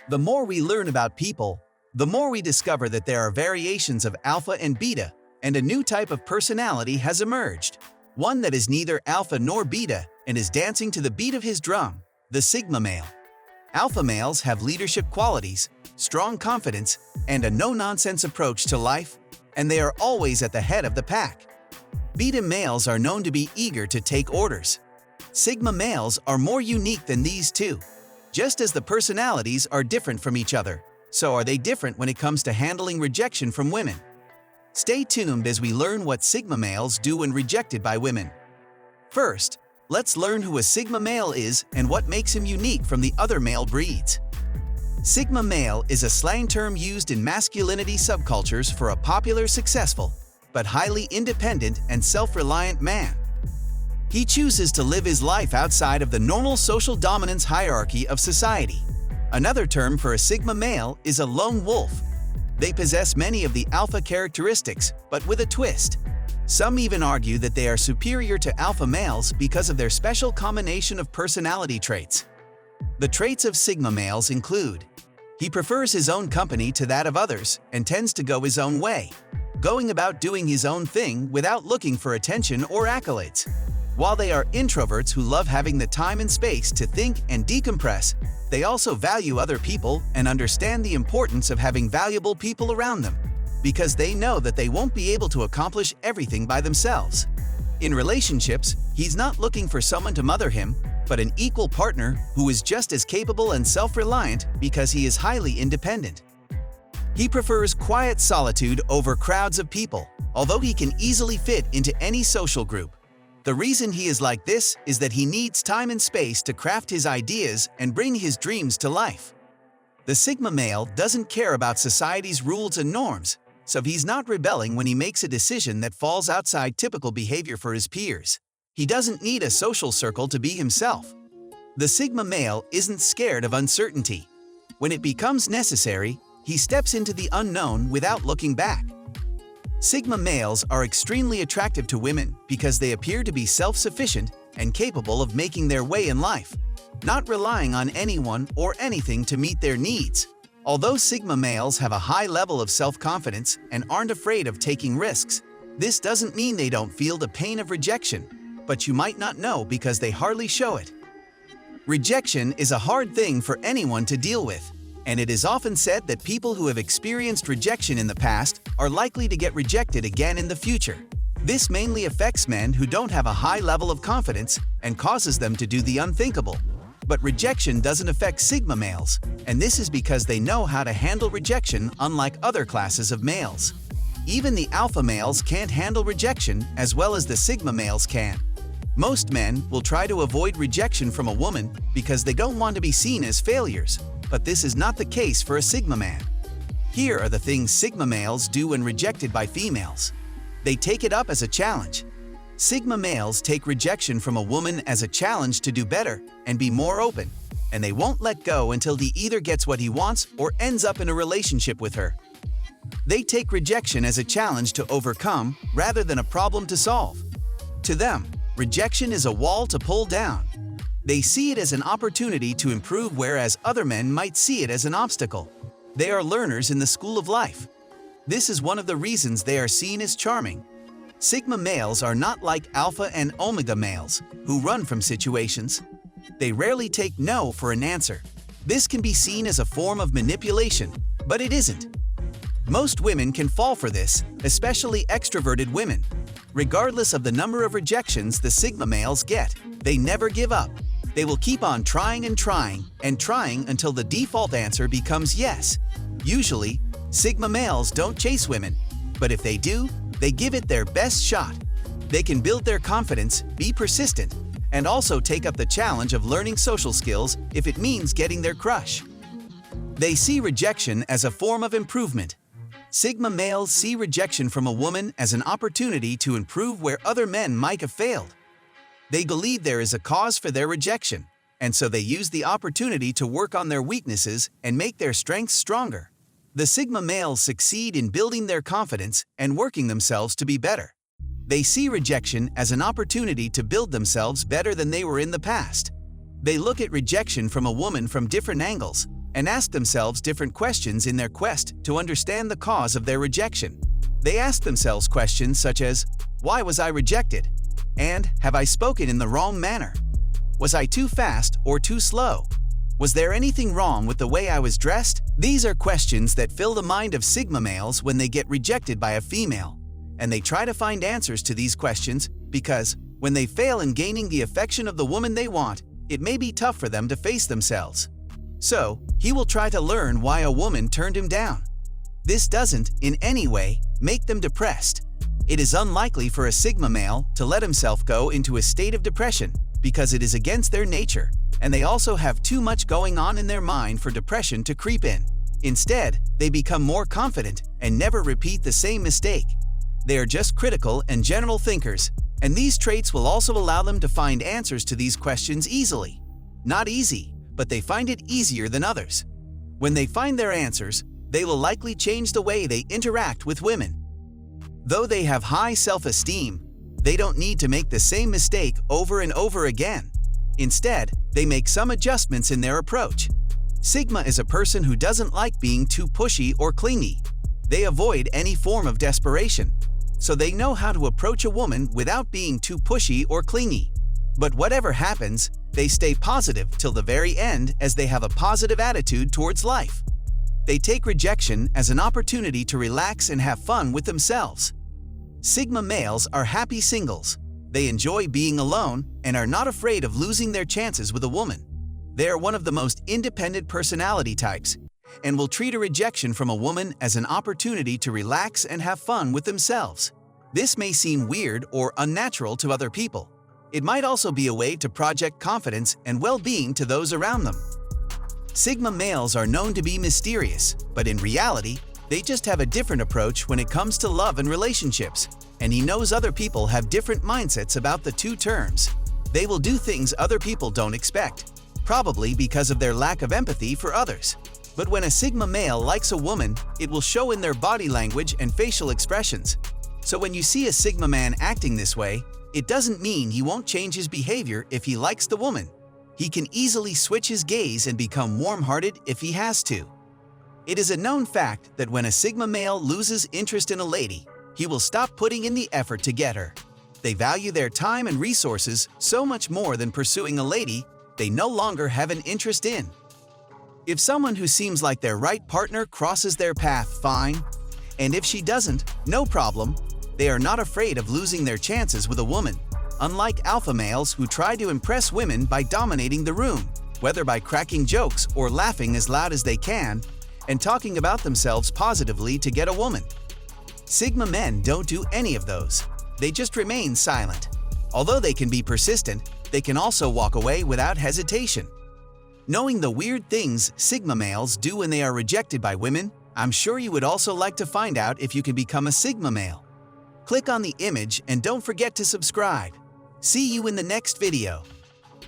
The more we learn about people, the more we discover that there are variations of alpha and beta, and a new type of personality has emerged. One that is neither alpha nor beta and is dancing to the beat of his drum, the Sigma male. Alpha males have leadership qualities, strong confidence, and a no-nonsense approach to life, and they are always at the head of the pack. Beta males are known to be eager to take orders. Sigma males are more unique than these two. Just as the personalities are different from each other, so are they different when it comes to handling rejection from women. Stay tuned as we learn what Sigma males do when rejected by women. First, let's learn who a Sigma male is and what makes him unique from the other male breeds. Sigma male is a slang term used in masculinity subcultures for a popular, successful, but highly independent and self-reliant man. He chooses to live his life outside of the normal social dominance hierarchy of society. Another term for a Sigma male is a lone wolf. They possess many of the alpha characteristics, but with a twist. Some even argue that they are superior to alpha males because of their special combination of personality traits. The traits of Sigma males include: he prefers his own company to that of others and tends to go his own way, going about doing his own thing without looking for attention or accolades. While they are introverts who love having the time and space to think and decompress, they also value other people and understand the importance of having valuable people around them, because they know that they won't be able to accomplish everything by themselves. In relationships, he's not looking for someone to mother him, but an equal partner who is just as capable and self-reliant because he is highly independent. He prefers quiet solitude over crowds of people, although he can easily fit into any social group. The reason he is like this is that he needs time and space to craft his ideas and bring his dreams to life. The Sigma male doesn't care about society's rules and norms, so he's not rebelling when he makes a decision that falls outside typical behavior for his peers. He doesn't need a social circle to be himself. The Sigma male isn't scared of uncertainty. When it becomes necessary, he steps into the unknown without looking back. Sigma males are extremely attractive to women because they appear to be self-sufficient and capable of making their way in life, not relying on anyone or anything to meet their needs. Although Sigma males have a high level of self-confidence and aren't afraid of taking risks, this doesn't mean they don't feel the pain of rejection, but you might not know because they hardly show it. Rejection is a hard thing for anyone to deal with, and it is often said that people who have experienced rejection in the past are likely to get rejected again in the future. This mainly affects men who don't have a high level of confidence and causes them to do the unthinkable. But rejection doesn't affect Sigma males, and this is because they know how to handle rejection unlike other classes of males. Even the alpha males can't handle rejection as well as the Sigma males can. Most men will try to avoid rejection from a woman because they don't want to be seen as failures, but this is not the case for a Sigma man. Here are the things Sigma males do when rejected by females. They take it up as a challenge. Sigma males take rejection from a woman as a challenge to do better and be more open, and they won't let go until he either gets what he wants or ends up in a relationship with her. They take rejection as a challenge to overcome rather than a problem to solve. To them, rejection is a wall to pull down. They see it as an opportunity to improve, whereas other men might see it as an obstacle. They are learners in the school of life. This is one of the reasons they are seen as charming. Sigma males are not like alpha and omega males, who run from situations. They rarely take no for an answer. This can be seen as a form of manipulation, but it isn't. Most women can fall for this, especially extroverted women. Regardless of the number of rejections the Sigma males get, they never give up. They will keep on trying and trying and trying until the default answer becomes yes. Usually, Sigma males don't chase women, but if they do, they give it their best shot. They can build their confidence, be persistent, and also take up the challenge of learning social skills if it means getting their crush. They see rejection as a form of improvement. Sigma males see rejection from a woman as an opportunity to improve where other men might have failed. They believe there is a cause for their rejection, and so they use the opportunity to work on their weaknesses and make their strengths stronger. The Sigma males succeed in building their confidence and working themselves to be better. They see rejection as an opportunity to build themselves better than they were in the past. They look at rejection from a woman from different angles, and ask themselves different questions in their quest to understand the cause of their rejection. They ask themselves questions such as, "Why was I rejected?" and "Have I spoken in the wrong manner? Was I too fast or too slow? Was there anything wrong with the way I was dressed?" These are questions that fill the mind of Sigma males when they get rejected by a female, and they try to find answers to these questions because, when they fail in gaining the affection of the woman they want, it may be tough for them to face themselves. So, he will try to learn why a woman turned him down. This doesn't, in any way, make them depressed. It is unlikely for a Sigma male to let himself go into a state of depression because it is against their nature, and they also have too much going on in their mind for depression to creep in. Instead, they become more confident and never repeat the same mistake. They are just critical and general thinkers, and these traits will also allow them to find answers to these questions easily. Not easy, but they find it easier than others. When they find their answers, they will likely change the way they interact with women. Though they have high self-esteem, they don't need to make the same mistake over and over again. Instead, they make some adjustments in their approach. Sigma is a person who doesn't like being too pushy or clingy. They avoid any form of desperation, so they know how to approach a woman without being too pushy or clingy. But whatever happens, they stay positive till the very end as they have a positive attitude towards life. They take rejection as an opportunity to relax and have fun with themselves. Sigma males are happy singles. They enjoy being alone and are not afraid of losing their chances with a woman. They are one of the most independent personality types and will treat a rejection from a woman as an opportunity to relax and have fun with themselves. This may seem weird or unnatural to other people. It might also be a way to project confidence and well-being to those around them. Sigma males are known to be mysterious, but in reality, they just have a different approach when it comes to love and relationships, and he knows other people have different mindsets about the two terms. They will do things other people don't expect, probably because of their lack of empathy for others. But when a Sigma male likes a woman, it will show in their body language and facial expressions. So when you see a Sigma man acting this way, it doesn't mean he won't change his behavior if he likes the woman. He can easily switch his gaze and become warm-hearted if he has to. It is a known fact that when a Sigma male loses interest in a lady, he will stop putting in the effort to get her. They value their time and resources so much more than pursuing a lady they no longer have an interest in. If someone who seems like their right partner crosses their path, fine. And if she doesn't, no problem. They are not afraid of losing their chances with a woman. Unlike alpha males who try to impress women by dominating the room, whether by cracking jokes or laughing as loud as they can, and talking about themselves positively to get a woman. Sigma men don't do any of those. They just remain silent. Although they can be persistent, they can also walk away without hesitation. Knowing the weird things Sigma males do when they are rejected by women, I'm sure you would also like to find out if you can become a Sigma male. Click on the image and don't forget to subscribe. See you in the next video.